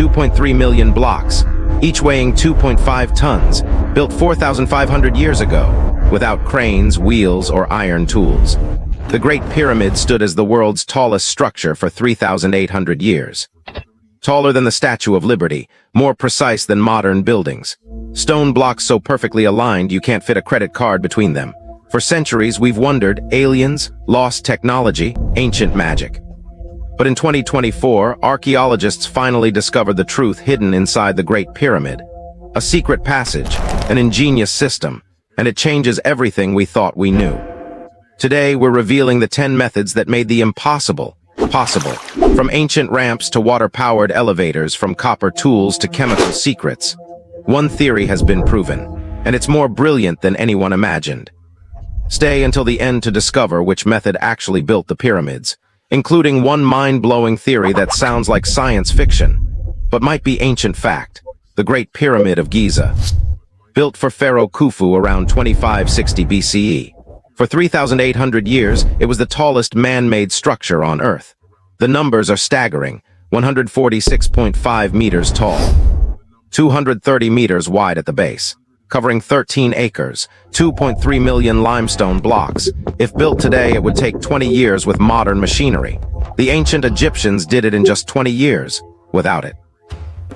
2.3 million blocks, each weighing 2.5 tons, built 4,500 years ago, without cranes, wheels, or iron tools. The Great Pyramid stood as the world's tallest structure for 3,800 years. Taller than the Statue of Liberty, more precise than modern buildings. Stone blocks so perfectly aligned you can't fit a credit card between them. For centuries, we've wondered, aliens, lost technology, ancient magic. But in 2024, archaeologists finally discovered the truth hidden inside the Great Pyramid. A secret passage, an ingenious system, and it changes everything we thought we knew. Today, we're revealing the 10 methods that made the impossible possible. From ancient ramps to water-powered elevators, from copper tools to chemical secrets. One theory has been proven, and it's more brilliant than anyone imagined. Stay until the end to discover which method actually built the pyramids, including one mind-blowing theory that sounds like science fiction, but might be ancient fact: the Great Pyramid of Giza. Built for Pharaoh Khufu around 2560 BCE. For 3,800 years, it was the tallest man-made structure on Earth. The numbers are staggering: 146.5 meters tall, 230 meters wide at the base, covering 13 acres, 2.3 million limestone blocks. If built today, it would take 20 years with modern machinery. The ancient Egyptians did it in just 20 years, without it.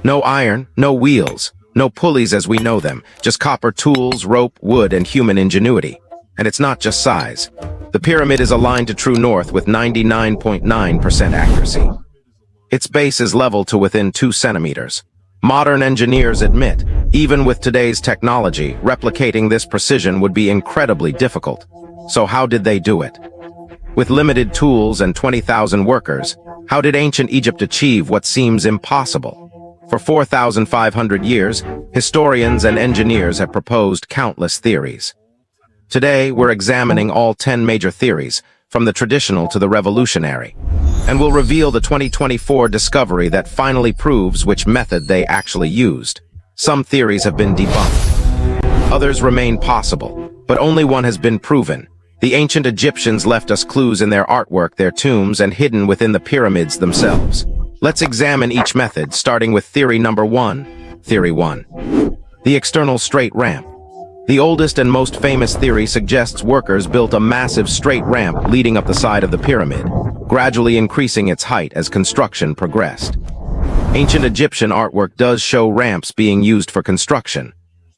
No iron, no wheels, no pulleys as we know them, just copper tools, rope, wood, and human ingenuity. And it's not just size. The pyramid is aligned to true north with 99.9% accuracy. Its base is level to within 2 centimeters. Modern engineers admit, even with today's technology, replicating this precision would be incredibly difficult. So how did they do it? With limited tools and 20,000 workers, how did ancient Egypt achieve what seems impossible? For 4,500 years, historians and engineers have proposed countless theories. Today, we're examining all 10 major theories, from the traditional to the revolutionary, and we'll reveal the 2024 discovery that finally proves which method they actually used. Some theories have been debunked. Others remain possible, but only one has been proven. The ancient Egyptians left us clues in their artwork, their tombs, and hidden within the pyramids themselves. Let's examine each method, starting with theory number 1. Theory 1. The external straight ramp. The oldest and most famous theory suggests workers built a massive straight ramp leading up the side of the pyramid, gradually increasing its height as construction progressed. Ancient Egyptian artwork does show ramps being used for construction.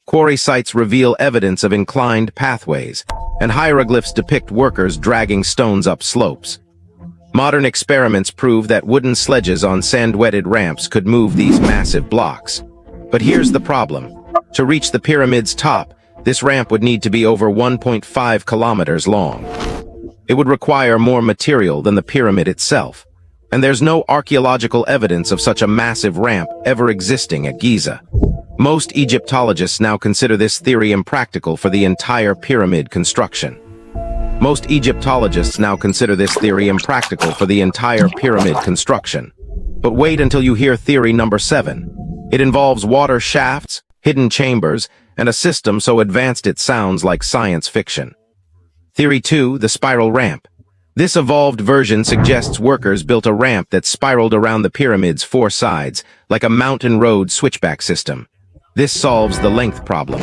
Quarry sites reveal evidence of inclined pathways, and hieroglyphs depict workers dragging stones up slopes. Modern experiments prove that wooden sledges on sand-wetted ramps could move these massive blocks. But here's the problem. To reach the pyramid's top, this ramp would need to be over 1.5 kilometers long. It would require more material than the pyramid itself, and there's no archaeological evidence of such a massive ramp ever existing at Giza. Most Egyptologists now consider this theory impractical for the entire pyramid construction. But wait until you hear theory number 7. It involves water shafts, hidden chambers, and a system so advanced it sounds like science fiction. Theory 2, the spiral ramp. This evolved version suggests workers built a ramp that spiraled around the pyramid's 4 sides, like a mountain road switchback system. This solves the length problem.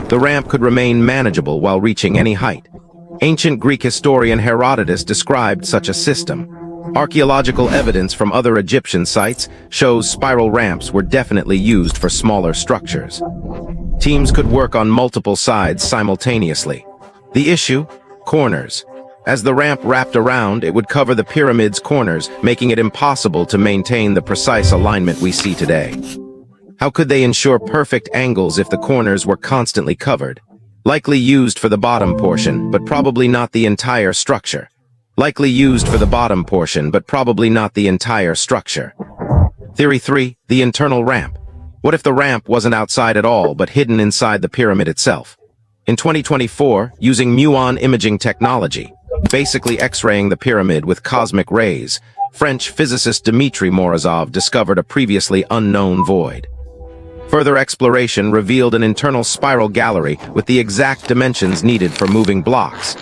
The ramp could remain manageable while reaching any height. Ancient Greek historian Herodotus described such a system. Archaeological evidence from other Egyptian sites shows spiral ramps were definitely used for smaller structures. Teams could work on multiple sides simultaneously. The issue? Corners. As the ramp wrapped around, it would cover the pyramid's corners, making it impossible to maintain the precise alignment we see today. How could they ensure perfect angles if the corners were constantly covered? Likely used for the bottom portion, but probably not the entire structure. Theory 3, the internal ramp. What if the ramp wasn't outside at all, but hidden inside the pyramid itself? In 2024, using muon imaging technology, basically X-raying the pyramid with cosmic rays, French physicist Dmitry Morozov discovered a previously unknown void. Further exploration revealed an internal spiral gallery with the exact dimensions needed for moving blocks.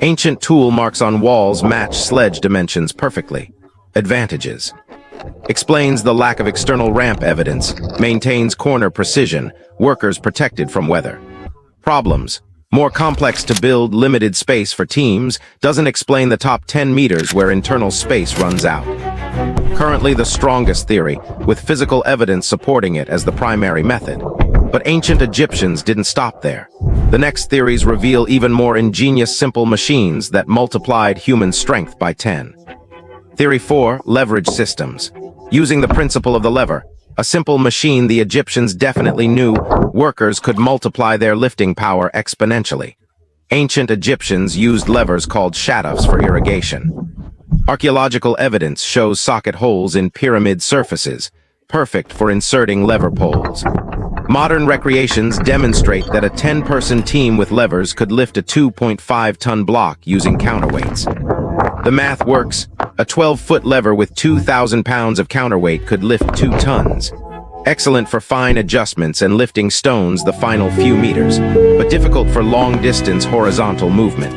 Ancient tool marks on walls match sledge dimensions perfectly. Advantages. Explains the lack of external ramp evidence, maintains corner precision, workers protected from weather. Problems. More complex to build, limited space for teams, doesn't explain the top 10 meters where internal space runs out. Currently the strongest theory, with physical evidence supporting it as the primary method. But ancient Egyptians didn't stop there. The next theories reveal even more ingenious simple machines that multiplied human strength by 10. Theory 4, leverage systems. Using the principle of the lever, a simple machine the Egyptians definitely knew, workers could multiply their lifting power exponentially. Ancient Egyptians used levers called shadows for irrigation. Archaeological evidence shows socket holes in pyramid surfaces, perfect for inserting lever poles. Modern recreations demonstrate that a 10-person team with levers could lift a 2.5-ton block using counterweights. The math works. A 12-foot lever with 2,000 pounds of counterweight could lift 2 tons. Excellent for fine adjustments and lifting stones the final few meters, but difficult for long-distance horizontal movement.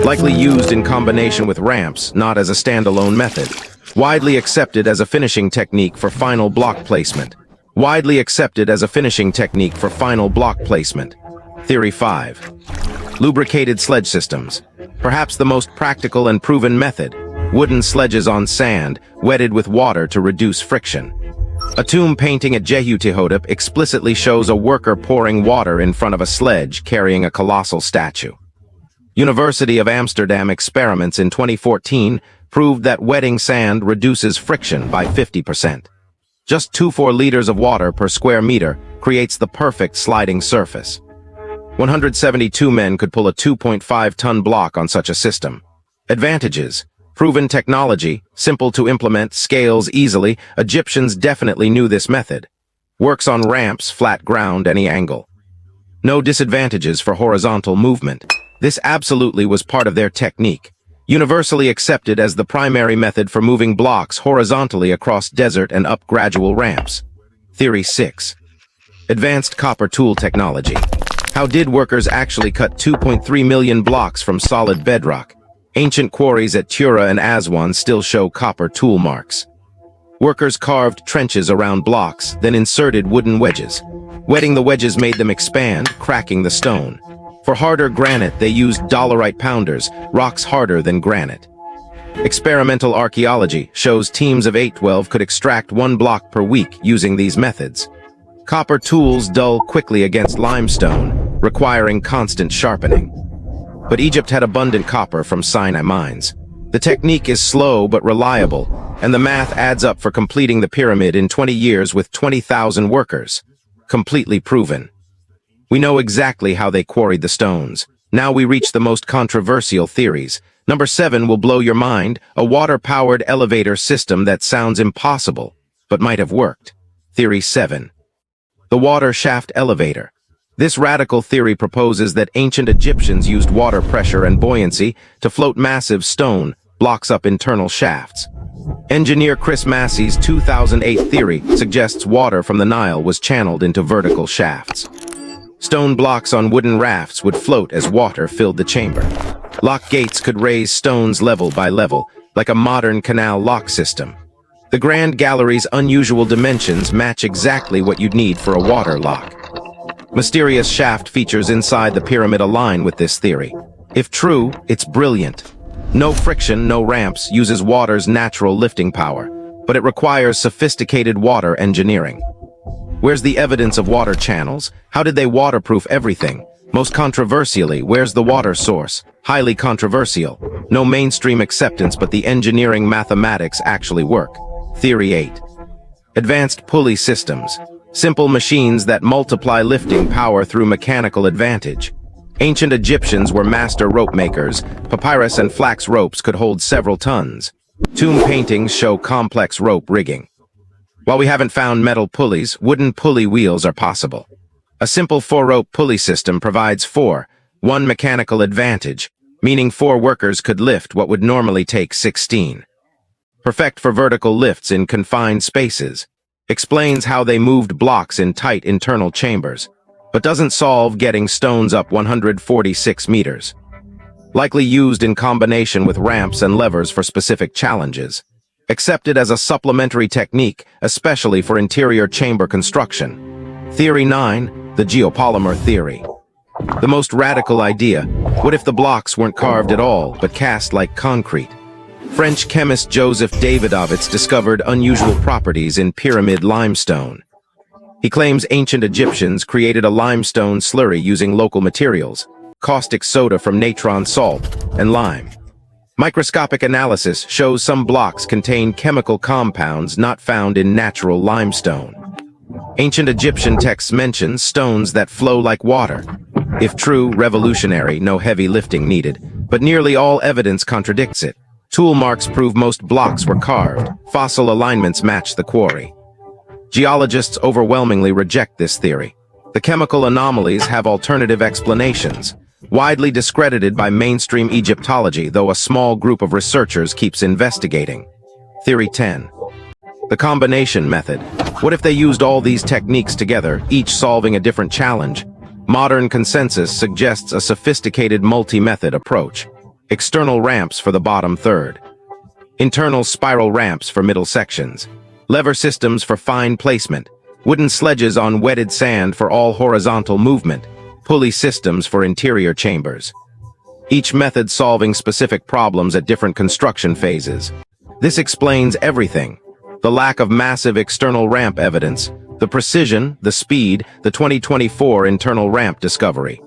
Likely used in combination with ramps, not as a standalone method. Widely accepted as a finishing technique for final block placement. Widely accepted as a finishing technique for final block placement. Theory 5. Lubricated sledge systems. Perhaps the most practical and proven method. Wooden sledges on sand, wetted with water to reduce friction. A tomb painting at Jehutihotep explicitly shows a worker pouring water in front of a sledge carrying a colossal statue. University of Amsterdam experiments in 2014 proved that wetting sand reduces friction by 50%. Just 2.4 liters of water per square meter creates the perfect sliding surface. 172 men could pull a 2.5-ton block on such a system. Advantages. Proven technology, simple to implement, scales easily. Egyptians definitely knew this method. Works on ramps, flat ground, any angle. No disadvantages for horizontal movement. This absolutely was part of their technique. Universally accepted as the primary method for moving blocks horizontally across desert and up gradual ramps. Theory 6. Advanced copper tool technology. How did workers actually cut 2.3 million blocks from solid bedrock? Ancient quarries at Tura and Aswan still show copper tool marks. Workers carved trenches around blocks, then inserted wooden wedges. Wetting the wedges made them expand, cracking the stone. For harder granite, they used dolerite pounders, rocks harder than granite. Experimental archaeology shows teams of 8-12 could extract 1 block per week using these methods. Copper tools dull quickly against limestone, requiring constant sharpening. But Egypt had abundant copper from Sinai mines. The technique is slow but reliable, and the math adds up for completing the pyramid in 20 years with 20,000 workers. Completely proven. We know exactly how they quarried the stones. Now we reach the most controversial theories. Number 7 will blow your mind, a water-powered elevator system that sounds impossible, but might have worked. Theory 7. The water shaft elevator. This radical theory proposes that ancient Egyptians used water pressure and buoyancy to float massive stone blocks up internal shafts. Engineer Chris Massey's 2008 theory suggests water from the Nile was channeled into vertical shafts. Stone blocks on wooden rafts would float as water filled the chamber. Lock gates could raise stones level by level, like a modern canal lock system. The Grand Gallery's unusual dimensions match exactly what you'd need for a water lock. Mysterious shaft features inside the pyramid align with this theory. If true, it's brilliant. No friction, no ramps, uses water's natural lifting power, but it requires sophisticated water engineering. Where's the evidence of water channels? How did they waterproof everything? Most controversially, where's the water source? Highly controversial. No mainstream acceptance, but the engineering mathematics actually work. Theory 8. Advanced pulley systems. Simple machines that multiply lifting power through mechanical advantage. Ancient Egyptians were master rope makers. Papyrus and flax ropes could hold several tons. Tomb paintings show complex rope rigging. While we haven't found metal pulleys, wooden pulley wheels are possible. A simple 4-rope pulley system provides 1 mechanical advantage, meaning 4 workers could lift what would normally take 16. Perfect for vertical lifts in confined spaces. Explains how they moved blocks in tight internal chambers, but doesn't solve getting stones up 146 meters. Likely used in combination with ramps and levers for specific challenges. accepted as a supplementary technique, especially for interior chamber construction. Theory 9, the geopolymer theory. The most radical idea: what if the blocks weren't carved at all, but cast like concrete? French chemist Joseph Davidovits discovered unusual properties in pyramid limestone. He claims ancient Egyptians created a limestone slurry using local materials, caustic soda from natron salt, and lime. Microscopic analysis shows some blocks contain chemical compounds not found in natural limestone. Ancient Egyptian texts mention stones that flow like water. If true, revolutionary, no heavy lifting needed, but nearly all evidence contradicts it. Tool marks prove most blocks were carved. Fossil alignments match the quarry. Geologists overwhelmingly reject this theory. The chemical anomalies have alternative explanations, widely discredited by mainstream Egyptology, though a small group of researchers keeps investigating. Theory 10. The combination method. What if they used all these techniques together, each solving a different challenge? Modern consensus suggests a sophisticated multi-method approach. External ramps for the bottom third. Internal spiral ramps for middle sections. Lever systems for fine placement. Wooden sledges on wetted sand for all horizontal movement. Pulley systems for interior chambers. Each method solving specific problems at different construction phases. This explains everything. The lack of massive external ramp evidence, the precision, the speed, the 2024 internal ramp discovery.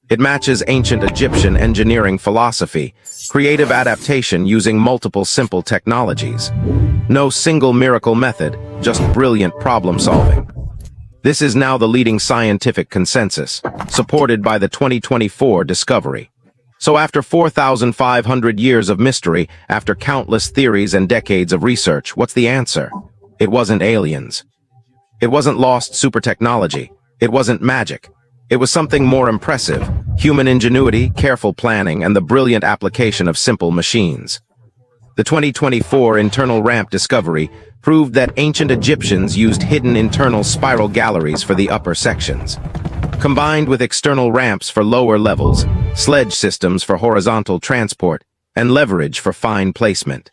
It matches ancient Egyptian engineering philosophy, creative adaptation using multiple simple technologies. No single miracle method, just brilliant problem solving. This is now the leading scientific consensus, supported by the 2024 discovery. So after 4,500 years of mystery, after countless theories and decades of research, what's the answer? It wasn't aliens. It wasn't lost super technology. It wasn't magic. It was something more impressive: human ingenuity, careful planning, and the brilliant application of simple machines. The 2024 internal ramp discovery proved that ancient Egyptians used hidden internal spiral galleries for the upper sections, combined with external ramps for lower levels, sledge systems for horizontal transport, and leverage for fine placement.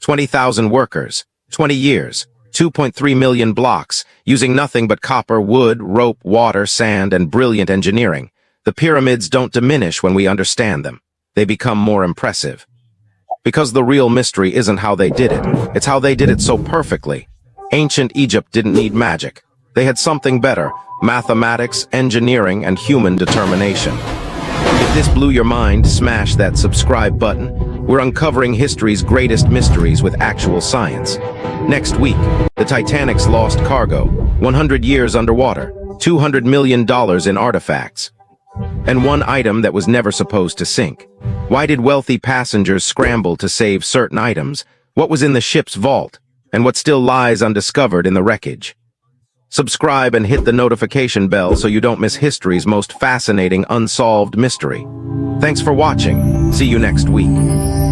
20,000 workers, 20 years, 2.3 million blocks, using nothing but copper, wood, rope, water, sand, and brilliant engineering. The pyramids don't diminish when we understand them. They become more impressive. Because the real mystery isn't how they did it, it's how they did it so perfectly. Ancient Egypt didn't need magic. They had something better: mathematics, engineering, and human determination. If this blew your mind, smash that subscribe button. We're uncovering history's greatest mysteries with actual science. Next week, the Titanic's lost cargo, 100 years underwater, $200 million in artifacts, and one item that was never supposed to sink. Why did wealthy passengers scramble to save certain items? What was in the ship's vault? And what still lies undiscovered in the wreckage? Subscribe and hit the notification bell so you don't miss history's most fascinating unsolved mystery. Thanks for watching. See you next week.